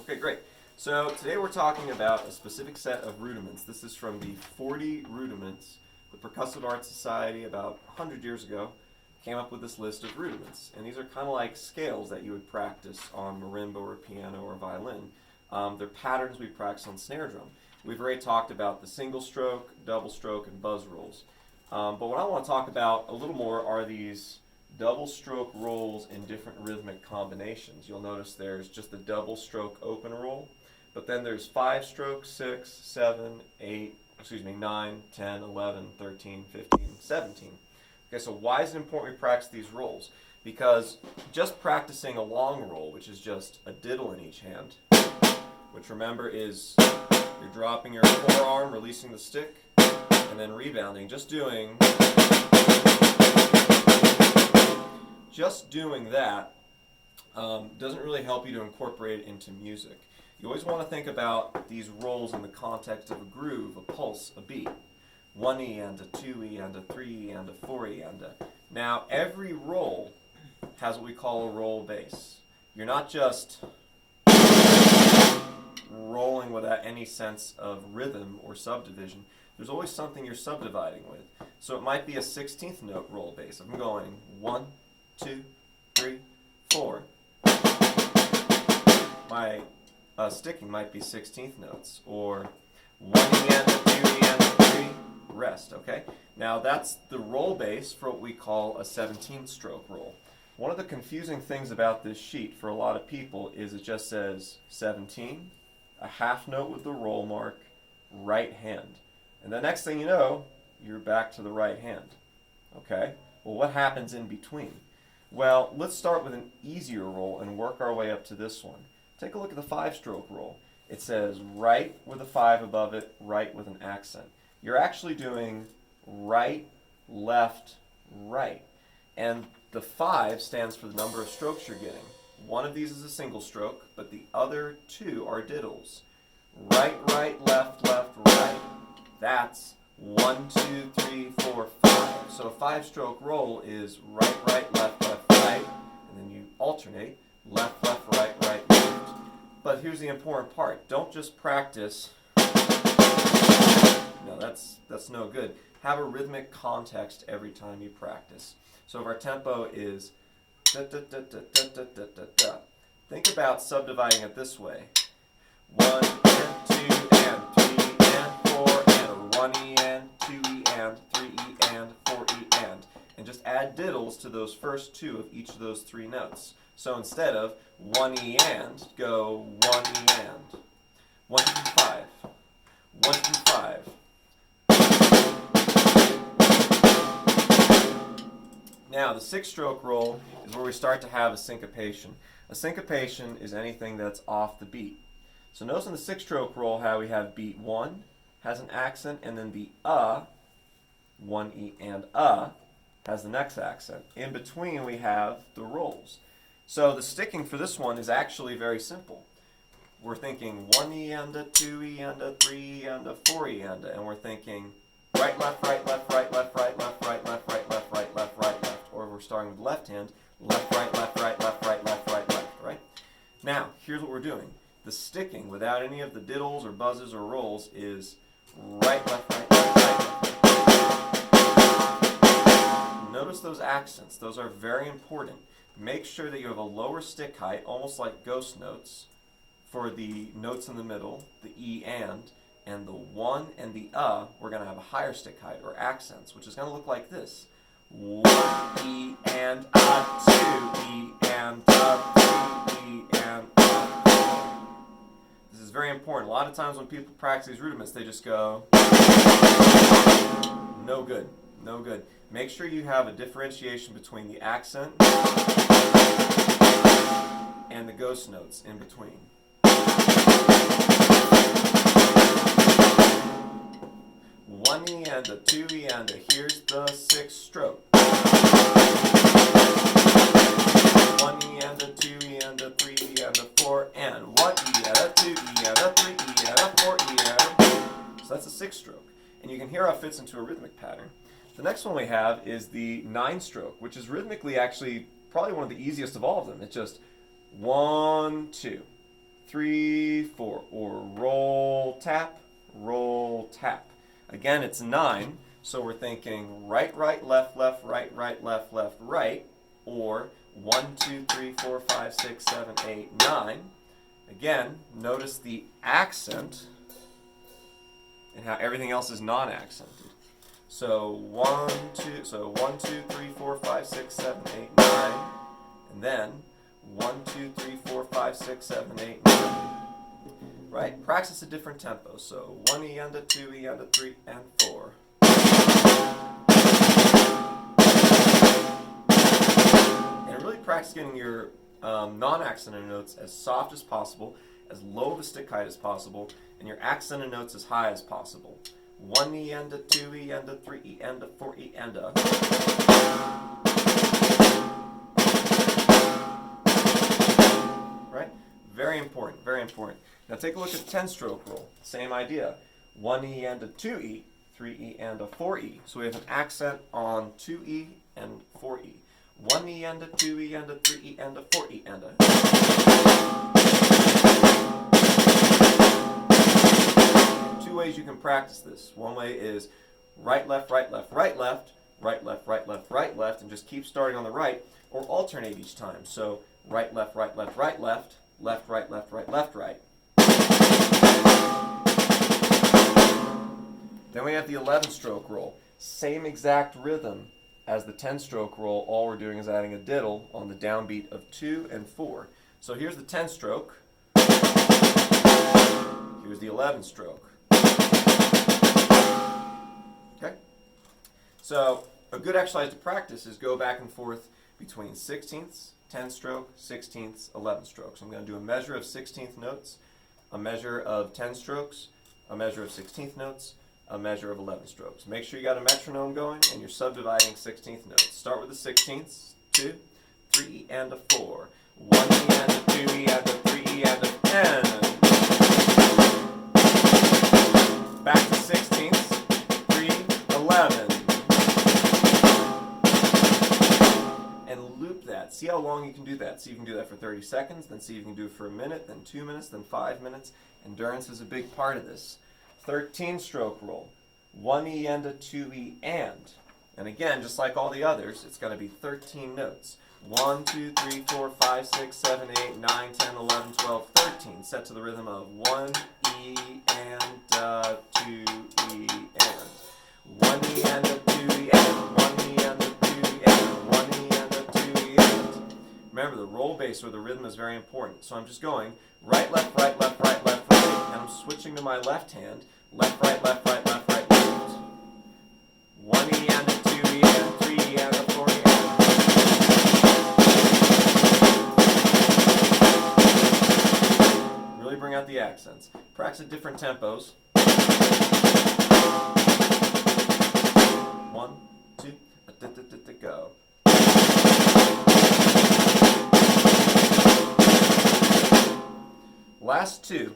Okay, great. So today we're talking about a specific set of rudiments. This is from the 40 rudiments. The Percussive Art Society about 100 years ago came up with this list of rudiments. And these are kind of like scales that you would practice on marimba or piano or violin. They're patterns we practice on snare drum. We've already talked about the single stroke, double stroke, and buzz rolls. But what I want to talk about a little more are these double stroke rolls in different rhythmic combinations. You'll notice there's just the double stroke open roll, but then there's 5 stroke, 6, 7, 8, 9, 10, 11, 13, 15, 17. Okay, so why is it important we practice these rolls? Because just practicing a long roll, which is just a diddle in each hand, which remember is you're dropping your forearm, releasing the stick, and then rebounding, just doing that doesn't really help you to incorporate it into music. You always want to think about these rolls in the context of a groove, a pulse, a beat. 1E and a 2E and a 3E and a 4E and a... Now, every roll has what we call a roll bass. You're not just rolling without any sense of rhythm or subdivision. There's always something you're subdividing with. So it might be a 16th note roll bass. I'm going 1, 2, 3, 4. My sticking might be 16th notes, or 1E and a 2E and a 3, rest, okay? Now that's the roll bass for what we call a 17th stroke roll. One of the confusing things about this sheet for a lot of people is it just says 17, a half note with the roll mark, right hand. And the next thing you know, you're back to the right hand, okay? Well, what happens in between? Well, let's start with an easier roll and work our way up to this one. Take a look at the 5-stroke roll. It says right with a 5 above it, right with an accent. You're actually doing right, left, right. And the 5 stands for the number of strokes you're getting. One of these is a single stroke, but the other 2 are diddles. Right, right, left, left, right. That's 1, 2, 3, 4, 5. So a 5-stroke roll is right, right, left, left, right, and then you alternate left, left, right, right, left. But here's the important part. Don't just practice. No, that's no good. Have a rhythmic context every time you practice. So if our tempo is da da da da da da da da da, think about subdividing it this way. 1 and 2 and 3 and 4 and 1E and 2E and 3E and 4E and just add diddles to those first 2 of each of those 3 notes. So instead of 1E and, go 1E and. 1, 2, 5. 1, 2, 5. Now, the 6-stroke roll is where we start to have a syncopation. A syncopation is anything that's off the beat. So notice in the 6-stroke roll how we have beat 1 has an accent, and then the 1E and has the next accent. In between we have the rolls. So the sticking for this one is actually very simple. We're thinking 1E and a 2E and a 3E and a 4E and we're thinking right, left, right, left, right, left, right, left, right, left, right, left, right, left, right, left. Or we're starting with left hand, left, right, left, right, left, right, left, right, left, right? Now, here's what we're doing. The sticking, without any of the diddles or buzzes or rolls, is right, left, right, left, right, left. Notice those accents. Those are very important. Make sure that you have a lower stick height, almost like ghost notes, for the notes in the middle, the E and the 1 and the we're going to have a higher stick height, or accents, which is going to look like this. 1 E and 2 E and 3 E and This is very important. A lot of times when people practice these rudiments, they just go, no good, no good. Make sure you have a differentiation between the accent and the ghost notes in between. One E and a 2E and a, here's the 6th stroke. 1E and a 2E and a 3E and a 4 and 1E and a 2E and a 3E and a 4E and. So that's a 6th stroke. And you can hear how it fits into a rhythmic pattern. The next one we have is the 9-stroke, which is rhythmically actually probably one of the easiest of all of them. It's just 1, 2, 3, 4, or roll, tap, roll, tap. Again, it's 9, so we're thinking right, right, left, left, right, right, left, left, right, or 1, 2, 3, 4, 5, 6, 7, 8, 9. Again, notice the accent and how everything else is non-accented. So 1, 2, 3, 4, 5, 6, 7, 8, 9, and then 1, 2, 3, 4, 5, 6, 7, 8, 9. Right? Practice at different tempos. So 1 E and a 2 E and a 3 and 4. And really practice getting your non-accented notes as soft as possible, as low of a stick height as possible, and your accented notes as high as possible. 1 E and a 2 E and a 3 E and a 4 E and a. Right? Very important, very important. Now take a look at the 10-stroke roll. Same idea. 1 E and a 2 E, 3 E and a 4 E. So we have an accent on 2 E and 4 E. 1 E and a 2 E and a 3 E and a 4 E and a. Two ways you can practice this. One way is right, left, right, left, right, left, right, left, right, left, right, left, and just keep starting on the right, or alternate each time. So right, left, right, left, right, left, left, right, left, right, left, right. Then we have the 11-stroke roll. Same exact rhythm as the 10-stroke roll. All we're doing is adding a diddle on the downbeat of 2 and 4. So here's the 10-stroke. Here's the 11-stroke. Okay? So a good exercise to practice is go back and forth between 16ths, 10-stroke, 16ths, 11-strokes. I'm going to do a measure of 16th notes, a measure of 10 strokes, a measure of 16th notes, a measure of 11 strokes. Make sure you got a metronome going and you're subdividing 16th notes. Start with the 16ths, 2, 3 E and a 4, 1 E and a 2 E and a 3 E and a 10. Back to 16ths, 3, 11. And loop that. See how long you can do that. See if you can do that for 30 seconds, then see if you can do it for a minute, then 2 minutes, then 5 minutes. Endurance is a big part of this. 13-stroke roll. 1 E and a 2 E and. And again, just like all the others, it's going to be 13 notes. 1, 2, 3, 4, 5, 6, 7, 8, 9, 10, 11, 12, 13. Set to the rhythm of 1 E and 2 E and. 1 E and a 2 E and. 1 E and a 2 E and. 1 E and a 2 E and. Remember, the roll bass or the rhythm is very important. So I'm just going right, left, right, left, right, left, right, and I'm switching to my left hand. Left, right, left, right, left, right, left. 1 E and a 2 E and, 3 E and a 4 E and. Really bring out the accents. Practice at different tempos. 1, 2, go. Last two.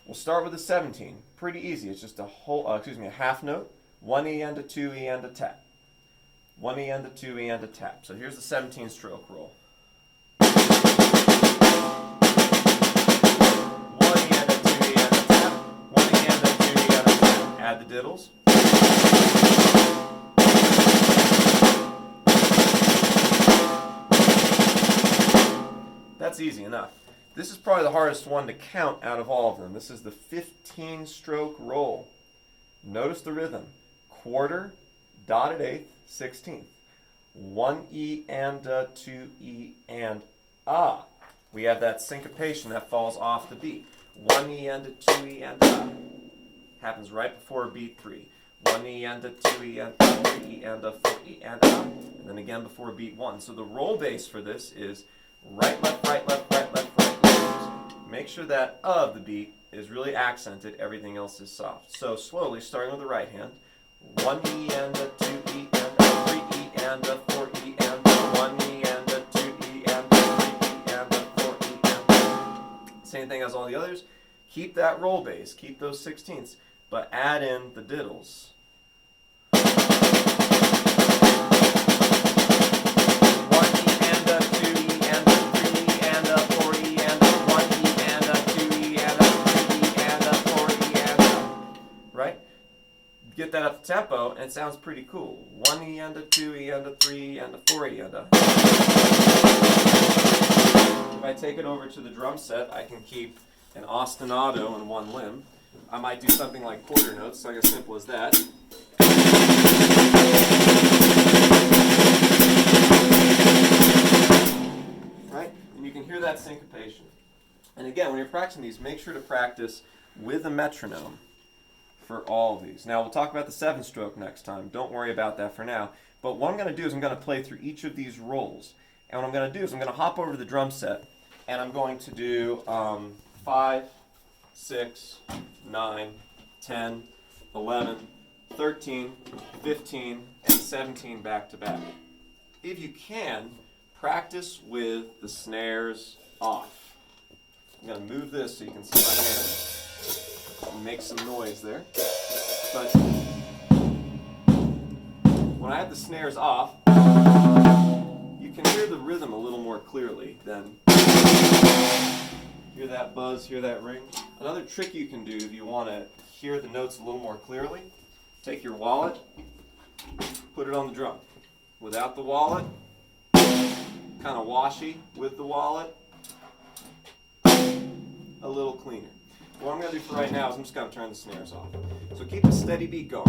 We'll start with a 17. Pretty easy. It's just a half note. 1 E and a 2 E and a tap. 1 E and a 2 E and a tap. So here's the 17-stroke roll. 1 E and a 2 E and a tap. 1 E and a 2 E and a tap. Add the diddles. That's easy enough. This is probably the hardest one to count out of all of them. This is the 15-stroke roll. Notice the rhythm. Quarter, dotted eighth, 16th. 1 E and a 2 E and ah. We have that syncopation that falls off the beat. 1 E and a 2 E and ah. Happens right before beat 3. 1 E and a 2 E and 3 E and a 4 E and ah. And then again before beat 1. So the roll bass for this is right, left, right, left, right, left, right, left. Make sure that of the beat is really accented. Everything else is soft. So slowly, starting with the right hand. 1 E and a 2 E and a 3 E and a 4 E and a 1 E and a 2 E and a 3 E and a 4 E and a. Same thing as all the others. Keep that roll bass. Keep those 16ths. But add in the diddles. 1 E and a 2 E and a 3 E and a 4 E and a 1 E and get that up the tempo, and it sounds pretty cool. 1 E and a 2 E and a 3 E and a 4 E and a. If I take it over to the drum set, I can keep an ostinato in one limb. I might do something like quarter notes, like as simple as that. Right? And you can hear that syncopation. And again, when you're practicing these, make sure to practice with a metronome for all of these. Now, we'll talk about the 7-stroke next time. Don't worry about that for now. But what I'm going to do is I'm going to play through each of these rolls. And what I'm going to do is I'm going to hop over to the drum set, and I'm going to do 5, 6, 9, 10, 11, 13, 15, and 17 back to back. If you can, practice with the snares off. I'm going to move this so you can see my hand and make some noise there. But when I have the snares off, you can hear the rhythm a little more clearly than hear that buzz, hear that ring. Another trick you can do if you want to hear the notes a little more clearly, take your wallet, put it on the drum. Without the wallet, kind of washy. With the wallet, a little cleaner. What I'm going to do for right now is I'm just going to turn the snares off. So keep a steady beat going.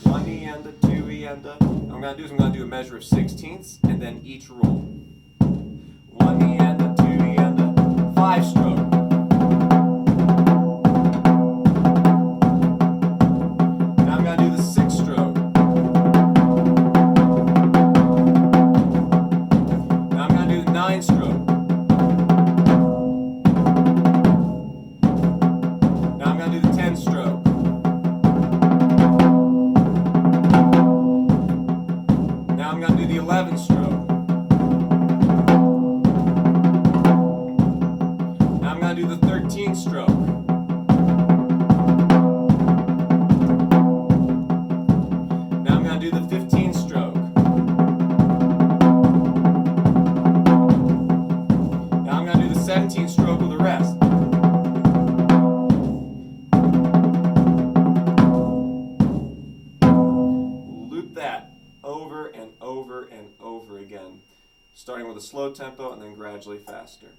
1 E and a 2 E and a. What I'm going to do is I'm going to do a measure of 16ths and then each roll. 1 E and a 2 E and a 5-stroke. Now I'm going to do the 6-stroke. Now I'm going to do the 9-stroke. Now I'm going to do the 10-stroke. Now I'm going to do the 11-stroke. Now I'm going to do the 13-stroke. Now I'm going to do the 15-stroke. Now I'm going to do the 17-stroke with the rest. Loop that over and over and over again, starting with a slow tempo and then gradually faster.